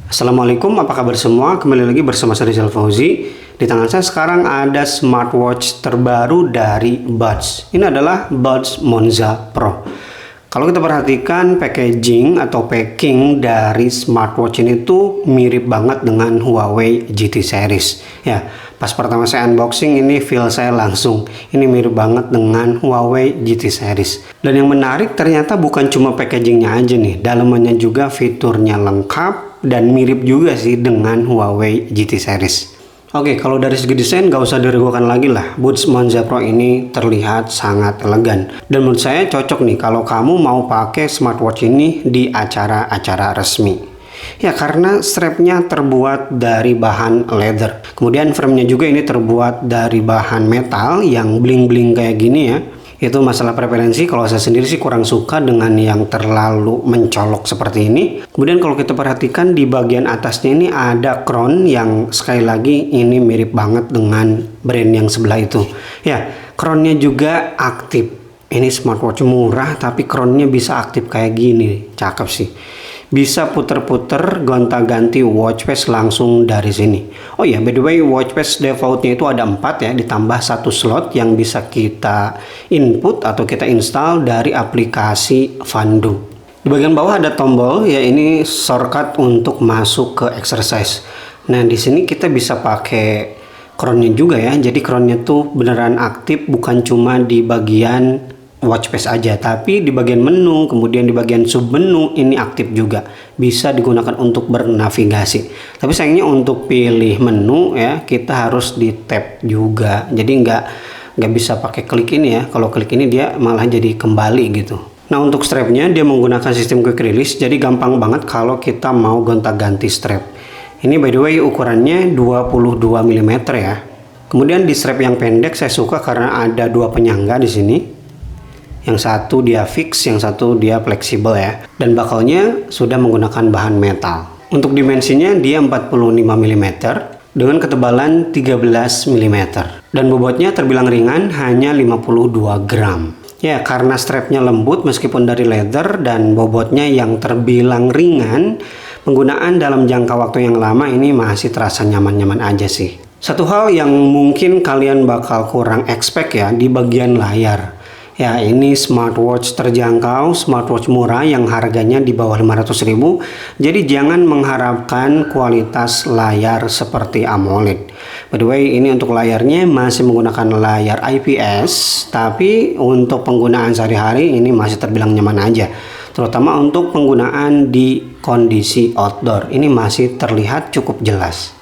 Assalamualaikum, apa kabar semua? Kembali lagi bersama saya Rizal Fauzi. Di tangan saya sekarang ada smartwatch terbaru dari Buds. Ini adalah Buds Monza Pro. Kalau kita perhatikan packaging atau packing dari smartwatch ini tuh mirip banget dengan Huawei GT series. Ya, pas pertama saya unboxing ini feel saya langsung. Ini mirip banget dengan Huawei GT series. Dan yang menarik ternyata bukan cuma packagingnya aja nih, dalamannya juga fiturnya lengkap dan mirip juga sih dengan Huawei GT series. Oke, kalau dari segi desain gak usah diragukan lagi lah. Buds Monza Pro ini terlihat sangat elegan. Dan menurut saya cocok nih kalau kamu mau pakai smartwatch ini di acara-acara resmi. Ya, karena strapnya terbuat dari bahan leather. Kemudian framenya juga ini terbuat dari bahan metal yang bling-bling kayak gini ya. Itu masalah preferensi. Kalau saya sendiri sih kurang suka dengan yang terlalu mencolok seperti ini. Kemudian kalau kita perhatikan di bagian atasnya ini ada crown yang sekali lagi ini mirip banget dengan brand yang sebelah itu. Ya, crownnya juga aktif. Ini smartwatch murah tapi crownnya bisa aktif kayak gini. Cakep sih. Bisa puter-puter gonta-ganti watch face langsung dari sini. Oh ya, by the way, watch face defaultnya itu ada 4 ya, ditambah 1 slot yang bisa kita input atau kita install dari aplikasi Fandu. Di bagian bawah ada tombol ya, ini shortcut untuk masuk ke exercise. Nah, di sini kita bisa pakai crownnya juga ya. Jadi crownnya tuh beneran aktif, bukan cuma di bagian watch face aja, tapi di bagian menu, kemudian di bagian sub menu ini aktif juga, bisa digunakan untuk bernavigasi. Tapi sayangnya untuk pilih menu ya kita harus di tap juga, jadi nggak bisa pakai klik ini ya. Kalau klik ini dia malah jadi kembali gitu. Nah, untuk strapnya dia menggunakan sistem quick release, jadi gampang banget kalau kita mau gonta-ganti strap. Ini by the way ukurannya 22 mm ya. Kemudian di strap yang pendek saya suka karena ada 2 penyangga di sini. Yang satu dia fix, yang satu dia fleksibel ya. Dan bakalnya sudah menggunakan bahan metal. Untuk dimensinya dia 45 mm dengan ketebalan 13 mm. Dan bobotnya terbilang ringan, hanya 52 gram. Ya, karena strapnya lembut meskipun dari leather dan bobotnya yang terbilang ringan, penggunaan dalam jangka waktu yang lama ini masih terasa nyaman-nyaman aja sih. Satu hal yang mungkin kalian bakal kurang expect ya di bagian layar. Ya, ini smartwatch terjangkau, smartwatch murah yang harganya di bawah 500.000. Jadi jangan mengharapkan kualitas layar seperti AMOLED. By the way, ini untuk layarnya masih menggunakan layar IPS, tapi untuk penggunaan sehari-hari ini masih terbilang nyaman aja. Terutama untuk penggunaan di kondisi outdoor, ini masih terlihat cukup jelas.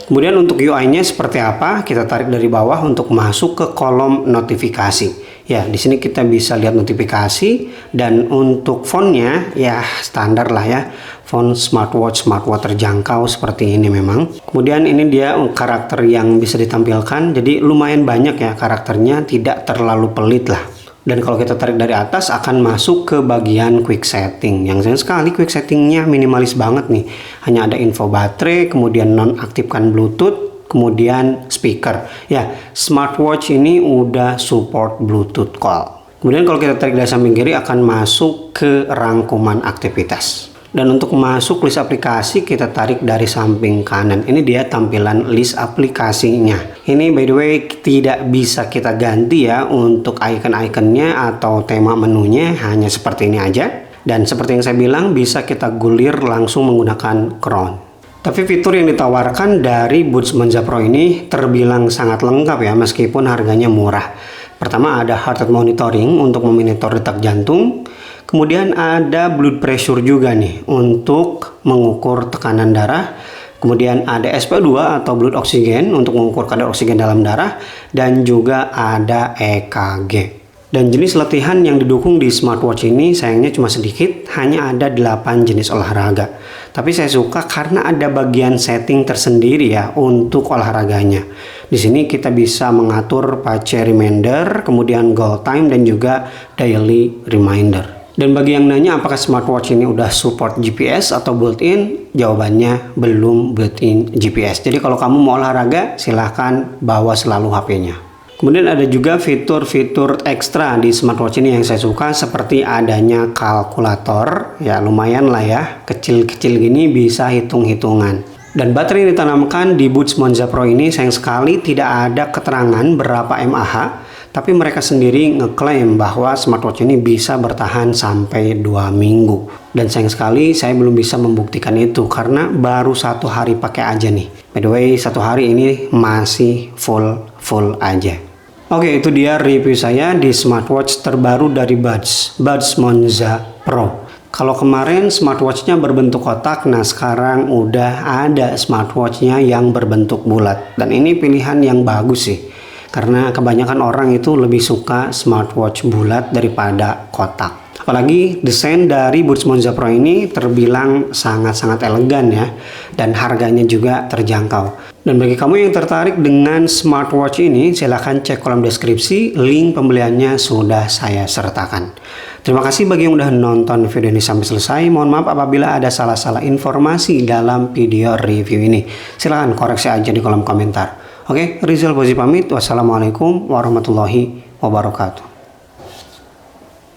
Kemudian untuk UI-nya seperti apa? Kita tarik dari bawah untuk masuk ke kolom notifikasi. Ya, di sini kita bisa lihat notifikasi, dan untuk fontnya ya standar lah ya. Font smartwatch terjangkau seperti ini memang. Kemudian ini dia karakter yang bisa ditampilkan. Jadi lumayan banyak ya karakternya, tidak terlalu pelit lah. Dan kalau kita tarik dari atas akan masuk ke bagian quick setting. Yang sayang sekali quick settingnya minimalis banget nih. Hanya ada info baterai, kemudian nonaktifkan Bluetooth, kemudian speaker. Ya, smartwatch ini udah support Bluetooth call. Kemudian kalau kita tarik dari samping kiri akan masuk ke rangkuman aktivitas. Dan untuk masuk list aplikasi kita tarik dari samping kanan. Ini dia tampilan list aplikasinya. Ini by the way tidak bisa kita ganti ya untuk icon-iconnya atau tema menunya, hanya seperti ini aja. Dan seperti yang saya bilang bisa kita gulir langsung menggunakan crown. Tapi fitur yang ditawarkan dari Buds Monza Pro ini terbilang sangat lengkap ya, meskipun harganya murah. Pertama ada heart rate monitoring untuk memonitor detak jantung. Kemudian ada blood pressure juga nih untuk mengukur tekanan darah. Kemudian ada SpO2 atau blood oxygen untuk mengukur kadar oksigen dalam darah. Dan juga ada EKG. Dan jenis latihan yang didukung di smartwatch ini sayangnya cuma sedikit, hanya ada 8 jenis olahraga. Tapi saya suka karena ada bagian setting tersendiri ya untuk olahraganya. Di sini kita bisa mengatur pace reminder, kemudian goal time dan juga daily reminder. Dan bagi yang nanya apakah smartwatch ini udah support GPS atau built-in, jawabannya belum built-in GPS. Jadi kalau kamu mau olahraga silahkan bawa selalu HP-nya. Kemudian ada juga fitur-fitur ekstra di smartwatch ini yang saya suka, seperti adanya kalkulator. Ya lumayan lah ya, kecil-kecil gini bisa hitung-hitungan. Dan baterai yang ditanamkan di Buds Monza Pro ini sayang sekali tidak ada keterangan berapa mAh, tapi mereka sendiri ngeklaim bahwa smartwatch ini bisa bertahan sampai 2 minggu. Dan sayang sekali saya belum bisa membuktikan itu karena baru 1 hari pakai aja nih. By the way, 1 hari ini masih full aja. Oke, itu dia review saya di smartwatch terbaru dari Buds Monza Pro. Kalau kemarin smartwatchnya berbentuk kotak, nah sekarang udah ada smartwatchnya yang berbentuk bulat. Dan ini pilihan yang bagus sih, karena kebanyakan orang itu lebih suka smartwatch bulat daripada kotak. Apalagi desain dari Buds Monza Pro ini terbilang sangat-sangat elegan ya, dan harganya juga terjangkau. Dan bagi kamu yang tertarik dengan smartwatch ini, silahkan cek kolom deskripsi, link pembeliannya sudah saya sertakan. Terima kasih bagi yang udah nonton video ini sampai selesai. Mohon maaf apabila ada salah-salah informasi dalam video review ini. Silahkan koreksi aja di kolom komentar. Oke, Rizal Fauzi pamit. Wassalamualaikum warahmatullahi wabarakatuh.